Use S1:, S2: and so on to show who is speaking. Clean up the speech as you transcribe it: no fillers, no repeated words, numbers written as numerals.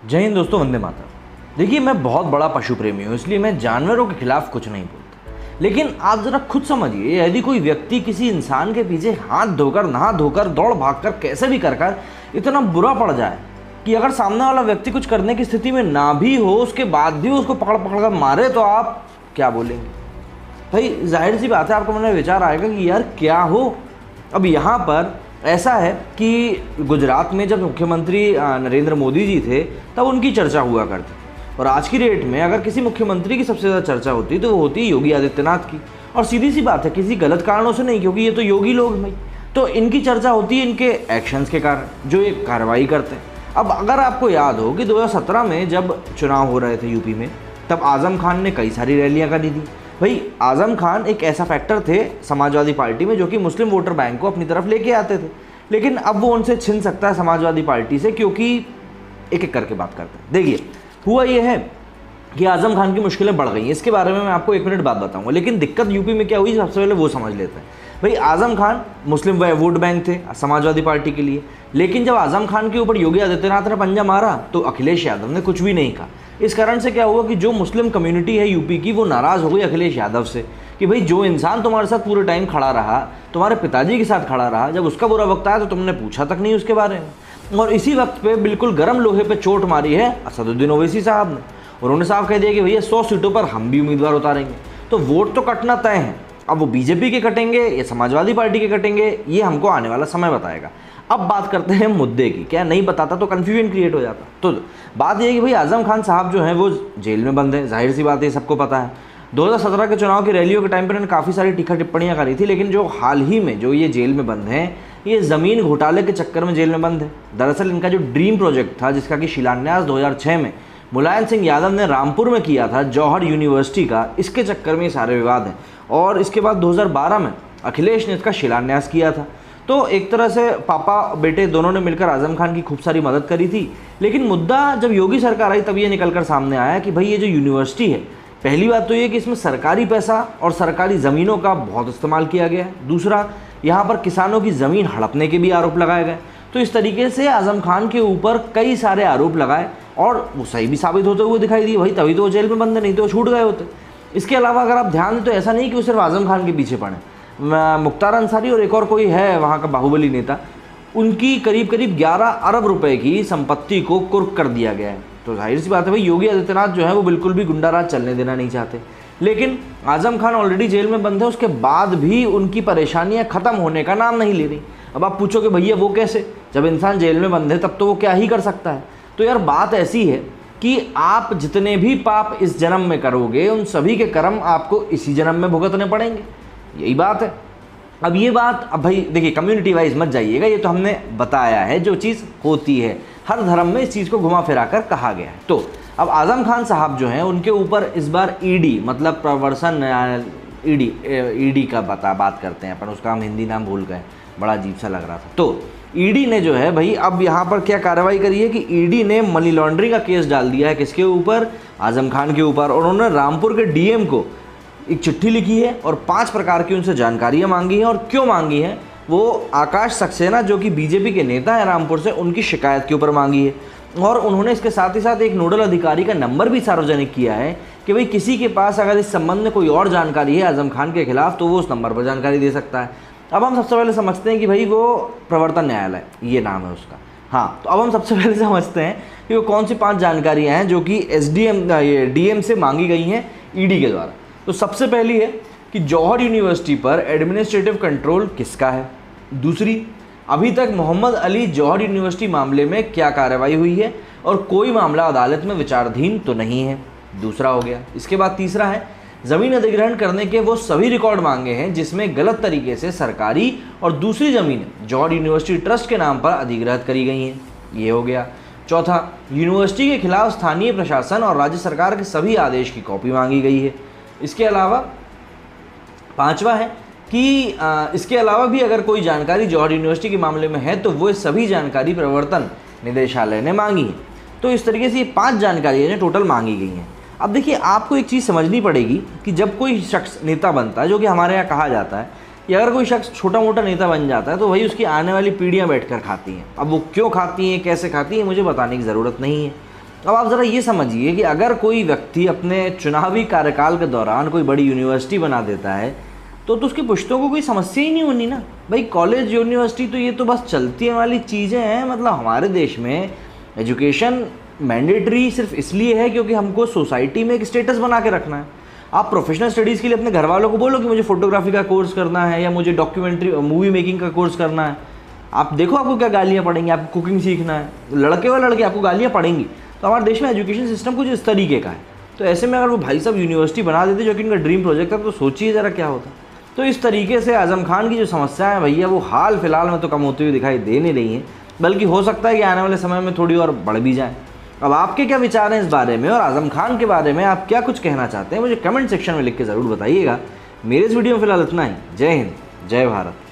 S1: जय हिंद दोस्तों, वंदे मातरम। देखिए, मैं बहुत बड़ा पशु प्रेमी हूँ, इसलिए मैं जानवरों के खिलाफ कुछ नहीं बोलता। लेकिन आप ज़रा खुद समझिए, यदि कोई व्यक्ति किसी इंसान के पीछे हाथ धोकर, नहा धोकर, दौड़ भागकर, कैसे भी कर इतना बुरा पड़ जाए कि अगर सामने वाला व्यक्ति कुछ करने की स्थिति में ना भी हो, उसके बाद भी उसको पकड़ पकड़ कर मारे, तो आप क्या बोलेंगे? भाई जाहिर सी बात है, आपको मन में विचार आएगा कि यार क्या हो। अब यहाँ पर ऐसा है कि गुजरात में जब मुख्यमंत्री नरेंद्र मोदी जी थे, तब उनकी चर्चा हुआ करती, और आज की डेट में अगर किसी मुख्यमंत्री की सबसे ज़्यादा चर्चा होती तो वो होती है योगी आदित्यनाथ की। और सीधी सी बात है, किसी गलत कारणों से नहीं, क्योंकि ये तो योगी लोग हैं भाई, तो इनकी चर्चा होती है इनके एक्शंस के कारण, जो ये कार्रवाई करते हैं। अब अगर आपको याद हो कि 2017 में जब चुनाव हो रहे थे यूपी में, तब आज़म खान ने कई सारी रैलियाँ करी थी। भाई आज़म खान एक ऐसा फैक्टर थे समाजवादी पार्टी में जो कि मुस्लिम वोटर बैंक को अपनी तरफ लेके आते थे, लेकिन अब वो उनसे छिन सकता है समाजवादी पार्टी से, क्योंकि एक एक करके बात करते हैं। देखिए, हुआ ये है कि आज़म खान की मुश्किलें बढ़ गई हैं, इसके बारे में मैं आपको 1 मिनट बाद बताऊंगा। लेकिन दिक्कत यूपी में क्या हुई, सबसे पहले वो समझ लेते हैं। भाई आज़म खान मुस्लिम वोट बैंक थे समाजवादी पार्टी के लिए, लेकिन जब आज़म खान के ऊपर योगी आदित्यनाथ ने पंजा मारा तो अखिलेश यादव ने कुछ भी नहीं कहा। इस कारण से क्या हुआ कि जो मुस्लिम कम्युनिटी है यूपी की, वो नाराज़ हो गई अखिलेश यादव से कि भाई जो इंसान तुम्हारे साथ पूरे टाइम खड़ा रहा, तुम्हारे पिताजी के साथ खड़ा रहा, जब उसका बुरा वक्त आया तो तुमने पूछा तक नहीं उसके बारे में। और इसी वक्त पे बिल्कुल गर्म लोहे पे चोट मारी है असदुद्दीन ओवैसी साहब ने। उन्होंने साफ कह दिया कि भैया 100 सीटों पर हम भी उम्मीदवार उतारेंगे। तो वोट तो कटना तय है, अब वो बीजेपी के कटेंगे या समाजवादी पार्टी के कटेंगे, ये हमको आने वाला समय बताएगा। अब बात करते हैं मुद्दे की। क्या नहीं बताता तो कन्फ्यूजन क्रिएट हो जाता। तो बात यह है कि भाई आज़म खान साहब जो हैं वो जेल में बंद हैं, जाहिर सी बात है, सबको पता है। 2017 के चुनाव की रैलियों के टाइम पर इन्होंने काफ़ी सारी तीखा टिप्पणियां करी थी, लेकिन जो हाल ही में जो ये जेल में बंद हैं, ये ज़मीन घोटाले के चक्कर में जेल में बंद है। दरअसल इनका जो ड्रीम प्रोजेक्ट था, जिसका कि शिलान्यास 2006 में मुलायम सिंह यादव ने रामपुर में किया था, जौहर यूनिवर्सिटी का, इसके चक्कर में ये सारे विवाद हैं। और इसके बाद 2012 में अखिलेश ने इसका शिलान्यास किया था। तो एक तरह से पापा बेटे दोनों ने मिलकर आज़म खान की खूब सारी मदद करी थी। लेकिन मुद्दा जब योगी सरकार आई तब ये निकल कर सामने आया कि भाई ये जो यूनिवर्सिटी है, पहली बात तो ये कि इसमें सरकारी पैसा और सरकारी ज़मीनों का बहुत इस्तेमाल किया गया है। दूसरा, यहाँ पर किसानों की ज़मीन हड़पने के भी आरोप लगाए गए। तो इस तरीके से आज़म खान के ऊपर कई सारे आरोप लगाए और वो सही भी साबित होते हुए दिखाई दिए। भाई तभी तो वो जेल में बंद, नहीं तो वो छूट गए होते। इसके अलावा अगर आप ध्यान दें तो ऐसा नहीं कि वो सिर्फ आज़म खान के पीछे पड़े, मुख्तार अंसारी और एक और कोई है वहाँ का बाहुबली नेता, उनकी करीब करीब 11 अरब रुपए की संपत्ति को कुर्क कर दिया गया है। तो जाहिर सी बात है भाई, योगी आदित्यनाथ जो है वो बिल्कुल भी गुंडा राज चलने देना नहीं चाहते। लेकिन आज़म खान ऑलरेडी जेल में बंद है, उसके बाद भी उनकी परेशानियां ख़त्म होने का नाम नहीं ले रही। अब आप पूछोगे भैया वो कैसे, जब इंसान जेल में बंद है तब तो वो क्या ही कर सकता है। तो यार बात ऐसी है कि आप जितने भी पाप इस जन्म में करोगे, उन सभी के कर्म आपको इसी जन्म में भुगतने पड़ेंगे, यही बात है। अब ये बात, अब भाई देखिए, कम्युनिटी वाइज मत जाइएगा, ये तो हमने बताया है जो चीज़ होती है। हर धर्म में इस चीज़ को घुमा फिरा कर कहा गया है। तो अब आज़म खान साहब जो हैं उनके ऊपर इस बार ईडी, मतलब प्रवर्तन ईडी का बात करते हैं अपन, उसका हम हिंदी नाम भूल गए, बड़ा अजीब सा लग रहा था। तो ईडी ने जो है भाई अब यहाँ पर क्या कार्रवाई करी है कि ईडी ने मनी लॉन्ड्रिंग का केस डाल दिया है, किसके ऊपर? आज़म खान के ऊपर। और उन्होंने रामपुर के डीएम को एक चिट्ठी लिखी है और 5 प्रकार की उनसे जानकारियाँ मांगी हैं। और क्यों मांगी हैं? वो आकाश सक्सेना जो कि बीजेपी के नेता हैं रामपुर से, उनकी शिकायत के ऊपर मांगी है। और उन्होंने इसके साथ ही साथ एक नोडल अधिकारी का नंबर भी सार्वजनिक किया है कि भाई किसी के पास अगर इस संबंध में कोई और जानकारी है आज़म खान के खिलाफ, तो वो उस नंबर पर जानकारी दे सकता है। अब हम सबसे पहले समझते हैं कि भाई वो प्रवर्तन न्यायालय, ये नाम है उसका। हाँ, तो अब हम सबसे पहले समझते हैं कि वो कौन सी 5 जानकारियाँ हैं जो कि डीएम से मांगी गई हैं ईडी के द्वारा। तो सबसे पहली है कि जौहर यूनिवर्सिटी पर एडमिनिस्ट्रेटिव कंट्रोल किसका है। दूसरी, अभी तक मोहम्मद अली जौहर यूनिवर्सिटी मामले में क्या कार्रवाई हुई है और कोई मामला अदालत में विचाराधीन तो नहीं है। दूसरा हो गया। इसके बाद तीसरा है, ज़मीन अधिग्रहण करने के वो सभी रिकॉर्ड मांगे हैं जिसमें गलत तरीके से सरकारी और दूसरी ज़मीनें जौहर यूनिवर्सिटी ट्रस्ट के नाम पर अधिग्रहित करी गई हैं। ये हो गया। चौथा, यूनिवर्सिटी के खिलाफ स्थानीय प्रशासन और राज्य सरकार के सभी आदेश की कॉपी मांगी गई है। इसके अलावा 5वां है कि इसके अलावा भी अगर कोई जानकारी जौहर यूनिवर्सिटी के मामले में है तो वो सभी जानकारी प्रवर्तन निदेशालय ने मांगी है। तो इस तरीके से ये 5 जानकारियाँ टोटल मांगी गई हैं। अब देखिए, आपको एक चीज़ समझनी पड़ेगी कि जब कोई शख्स नेता बनता है, जो कि हमारे यहाँ कहा जाता है कि अगर कोई शख्स छोटा मोटा नेता बन जाता है तो वही उसकी आने वाली पीढ़ियाँ बैठकर खाती हैं। अब वो क्यों खाती हैं, कैसे खाती हैं, मुझे बताने की ज़रूरत नहीं है। अब आप ज़रा ये समझिए कि अगर कोई व्यक्ति अपने चुनावी कार्यकाल के दौरान कोई बड़ी यूनिवर्सिटी बना देता है तो उसकी पुश्तों को कोई समस्या ही नहीं होनी ना भाई। कॉलेज यूनिवर्सिटी तो ये तो बस चलती वाली चीज़ें हैं। मतलब हमारे देश में एजुकेशन मैंडेटरी सिर्फ इसलिए है क्योंकि हमको सोसाइटी में एक स्टेटस बना के रखना है। आप प्रोफेशनल स्टडीज़ के लिए अपने घर वालों को बोलो कि मुझे फोटोग्राफी का कोर्स करना है या मुझे डॉक्यूमेंट्री मूवी मेकिंग का कोर्स करना है, आप देखो आपको क्या गालियाँ पड़ेंगी। आपको कुकिंग सीखना है, लड़के व लड़के आपको गालियाँ पड़ेंगी। तो हमारे देश में एजुकेशन सिस्टम कुछ इस तरीके का है। तो ऐसे में अगर वो भाई साहब यूनिवर्सिटी बना देते जो कि इनका ड्रीम प्रोजेक्ट था, तो सोचिए ज़रा क्या होता। तो इस तरीके से आज़म खान की जो समस्या है भैया वो हाल फिलहाल में तो कम होती हुई दिखाई दे नहीं रही हैं, बल्कि हो सकता है कि आने वाले समय में थोड़ी और बढ़ भी जाए। अब आपके क्या विचार हैं इस बारे में और आज़म खान के बारे में आप क्या कुछ कहना चाहते हैं, मुझे कमेंट सेक्शन में लिख के ज़रूर बताइएगा। मेरे इस वीडियो में फिलहाल इतना ही। जय हिंद, जय भारत।